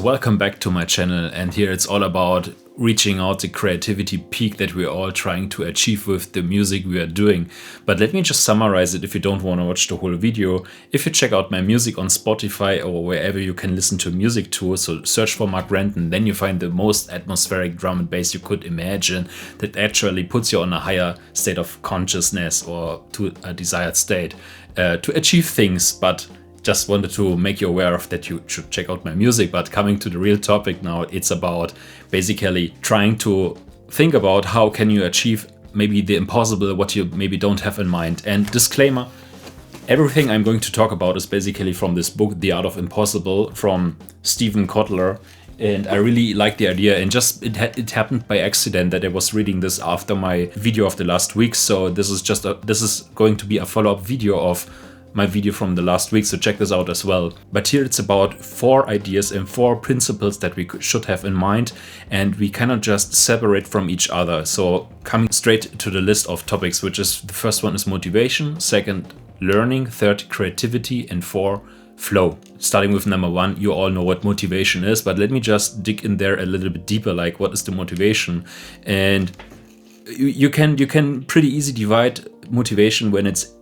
Welcome back to my channel, and here it's all about reaching out the creativity peak that we're all trying to achieve with the music we are doing. But let me just summarize it if you don't want to watch the whole video. If you check out my music on Spotify or wherever you can listen to music to, so search for Mark Renton, then you find the most atmospheric drum and bass you could imagine that actually puts you on a higher state of consciousness or to a desired state to achieve things. But just wanted to make you aware of that you should check out my music. But coming to the real topic now, it's about basically trying to think about how can you achieve maybe the impossible, what you maybe don't have in mind. And disclaimer, everything I'm going to talk about is basically from this book, The Art of Impossible, from Stephen Kotler. And I really like the idea, and just it happened by accident that I was reading this after my video of the last week. So this is going to be a follow-up video of my video from the last week, so check this out as well. But here it's about 4 ideas and 4 principles that we should have in mind, and we cannot just separate from each other. So coming straight to the list of topics, which is the first one is motivation, second learning, third creativity, and 4 flow. Starting with number 1, you all know what motivation is, but let me just dig in there a little bit deeper, like what is the motivation? And you can pretty easily divide motivation when it's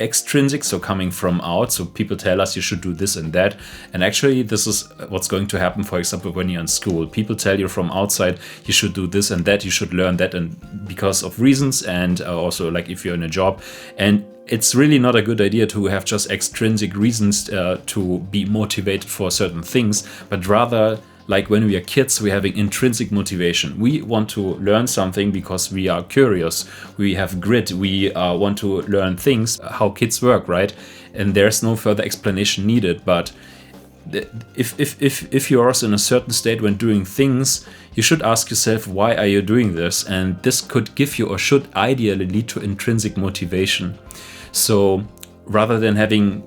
extrinsic, so coming from out, so people tell us you should do this and that, and actually this is what's going to happen. For example, when you're in school, people tell you from outside you should do this and that, you should learn that, and because of reasons, and also like if you're in a job. And it's really not a good idea to have just extrinsic reasons to be motivated for certain things, but rather, like when we are kids, we're having intrinsic motivation. We want to learn something because we are curious. We have grit. We want to learn things, how kids work, right? And there's no further explanation needed. But if you're also in a certain state when doing things, you should ask yourself, why are you doing this? And this could give you, or should ideally lead to, intrinsic motivation. So rather than having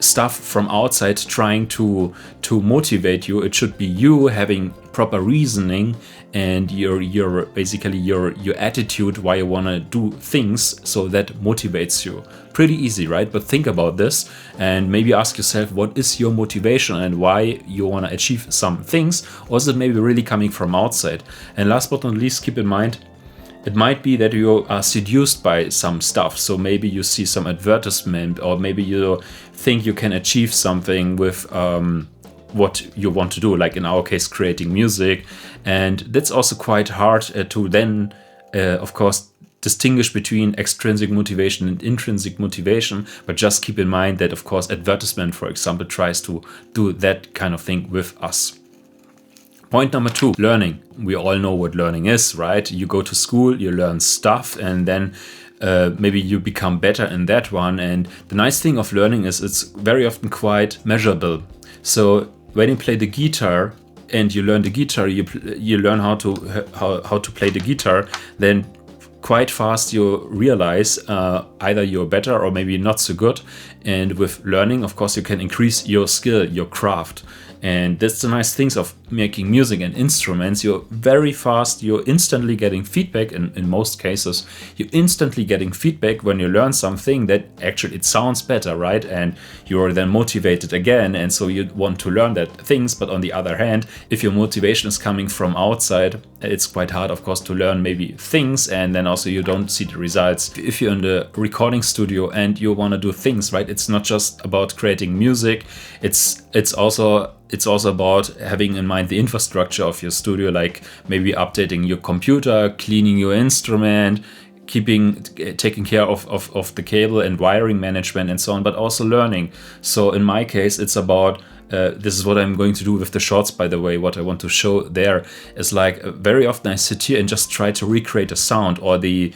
stuff from outside trying to motivate you, it should be you having proper reasoning and your basically your attitude why you want to do things, so that motivates you. Pretty easy, right? But think about this and maybe ask yourself, what is your motivation and why you want to achieve some things, or is it maybe really coming from outside? And last but not least, keep in mind, it might be that you are seduced by some stuff. So maybe you see some advertisement, or maybe you think you can achieve something with what you want to do, like in our case, creating music. And that's also quite hard to then, of course, distinguish between extrinsic motivation and intrinsic motivation. But just keep in mind that, of course, advertisement, for example, tries to do that kind of thing with us. Point number 2, learning. We all know what learning is, right? You go to school, you learn stuff, and then maybe you become better in that one. And the nice thing of learning is it's very often quite measurable. So when you play the guitar and you learn the guitar, you learn how to play the guitar, then quite fast you realize either you're better or maybe not so good. And with learning, of course, you can increase your skill, your craft. And that's the nice things of making music and instruments. You're very fast, you're instantly getting feedback. In most cases, you're instantly getting feedback when you learn something that actually it sounds better, right? And you're then motivated again, and so you want to learn that things. But on the other hand, if your motivation is coming from outside, it's quite hard, of course, to learn maybe things, and then also you don't see the results. If you're in the recording studio and you want to do things, right, it's not just about creating music, it's also about having in mind the infrastructure of your studio, like maybe updating your computer, cleaning your instrument, taking care of the cable and wiring management and so on, but also learning. So in my case, it's about this is what I'm going to do with the shorts, by the way. What I want to show there is like very often I sit here and just try to recreate a sound, or the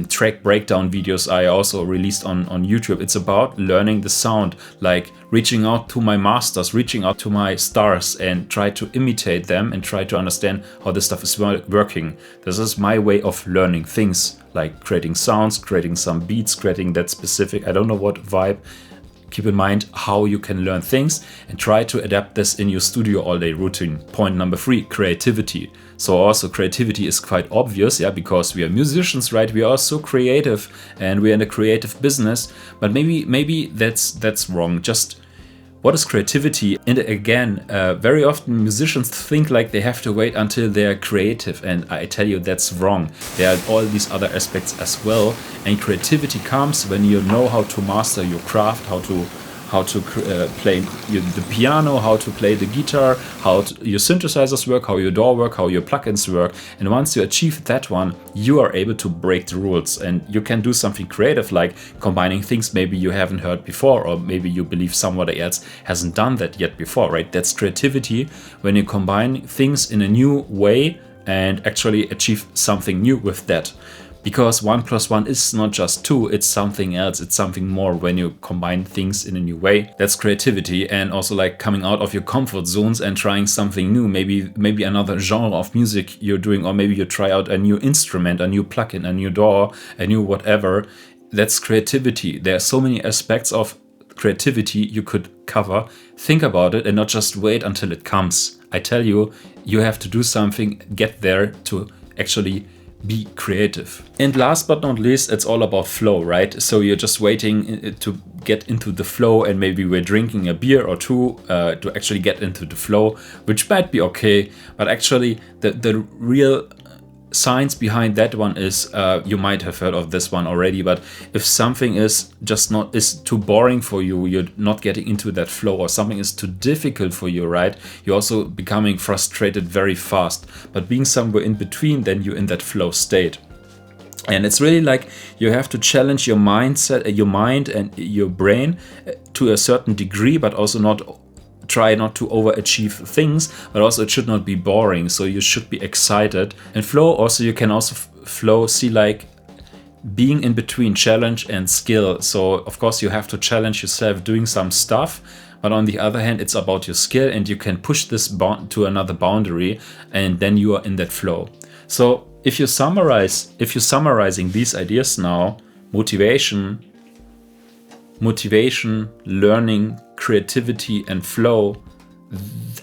track breakdown videos I also released on YouTube. It's about learning the sound, like reaching out to my masters, reaching out to my stars and try to imitate them and try to understand how this stuff is working. This is my way of learning things, like creating sounds, creating some beats, creating that specific, I don't know what vibe. Keep in mind how you can learn things and try to adapt this in your studio all-day routine. Point number 3, creativity. So also creativity is quite obvious, yeah, because we are musicians, right? We are so creative and we are in a creative business. But maybe that's wrong. Just What is creativity? And again, very often musicians think like they have to wait until they're creative, and I tell you that's wrong. There are all these other aspects as well, and creativity comes when you know how to master your craft, how to play the piano, how to play the guitar, how your synthesizers work, how your DAW work, how your plugins work. And once you achieve that one, you are able to break the rules, and you can do something creative like combining things maybe you haven't heard before, or maybe you believe somebody else hasn't done that yet before, right? That's creativity, when you combine things in a new way and actually achieve something new with that. Because 1 + 1 is not just 2, it's something else, it's something more when you combine things in a new way. That's creativity, and also like coming out of your comfort zones and trying something new, maybe another genre of music you're doing, or maybe you try out a new instrument, a new plugin, a new DAW, a new whatever. That's creativity. There are so many aspects of creativity you could cover. Think about it and not just wait until it comes. I tell you, you have to do something, get there to actually be creative. And last but not least, it's all about flow, right? So you're just waiting to get into the flow, and maybe we're drinking a beer or two to actually get into the flow, which might be okay, but actually the real science behind that one is, you might have heard of this one already, but if something is too boring for you, you're not getting into that flow, or something is too difficult for you, right? You're also becoming frustrated very fast. But being somewhere in between, then you're in that flow state. And it's really like you have to challenge your mindset, your mind and your brain to a certain degree, but also try not to overachieve things, but also it should not be boring. So you should be excited. And flow also, you can also see like being in between challenge and skill. So of course you have to challenge yourself doing some stuff, but on the other hand, it's about your skill, and you can push this to another boundary, and then you are in that flow. So if you're summarizing these ideas now, motivation, learning, creativity, and flow,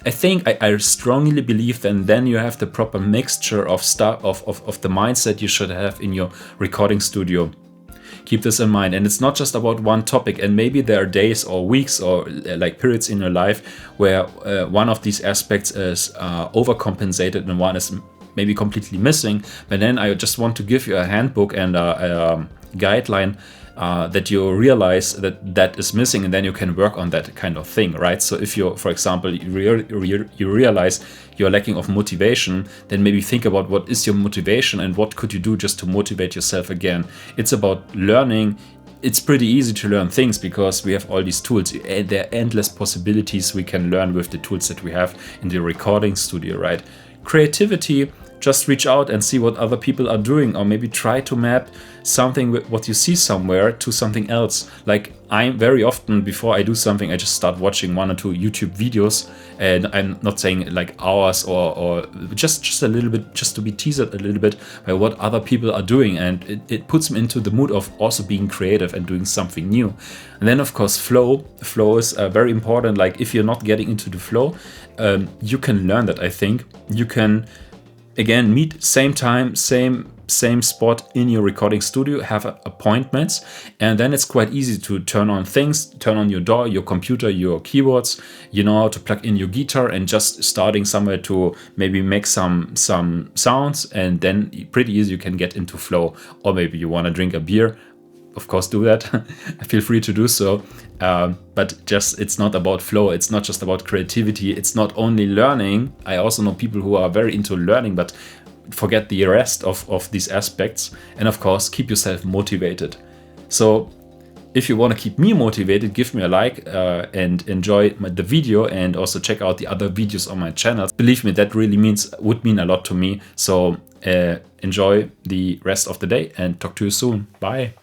I think I strongly believe that then you have the proper mixture of stuff of the mindset you should have in your recording studio. Keep this in mind. And it's not just about one topic, and maybe there are days or weeks or like periods in your life where one of these aspects is overcompensated and one is maybe completely missing. But then I just want to give you a handbook and a guideline that you realize that is missing, and then you can work on that kind of thing, right? So if you, for example, you realize you're lacking of motivation, then maybe think about what is your motivation and what could you do just to motivate yourself again. It's about learning. It's pretty easy to learn things because we have all these tools. There are endless possibilities we can learn with the tools that we have in the recording studio, right? Creativity, just reach out and see what other people are doing, or maybe try to map something with what you see somewhere to something else. Like I'm very often, before I do something, I just start watching 1 or 2 YouTube videos, and I'm not saying like hours or just a little bit, just to be teased a little bit by what other people are doing, and it puts me into the mood of also being creative and doing something new. And then of course flow is very important. Like if you're not getting into the flow, you can learn that. I think you can again meet same time, same spot in your recording studio, have appointments, and then it's quite easy to turn on things, turn on your DAW, your computer, your keyboards, you know how to plug in your guitar, and just starting somewhere to maybe make some sounds, and then pretty easy you can get into flow. Or maybe you want to drink a beer, of course do that. Feel free to do so. But just, it's not about flow. It's not just about creativity. It's not only learning. I also know people who are very into learning, but forget the rest of these aspects. And of course, keep yourself motivated. So if you want to keep me motivated, give me a like and enjoy the video, and also check out the other videos on my channel. Believe me, that really would mean a lot to me. So enjoy the rest of the day and talk to you soon. Bye.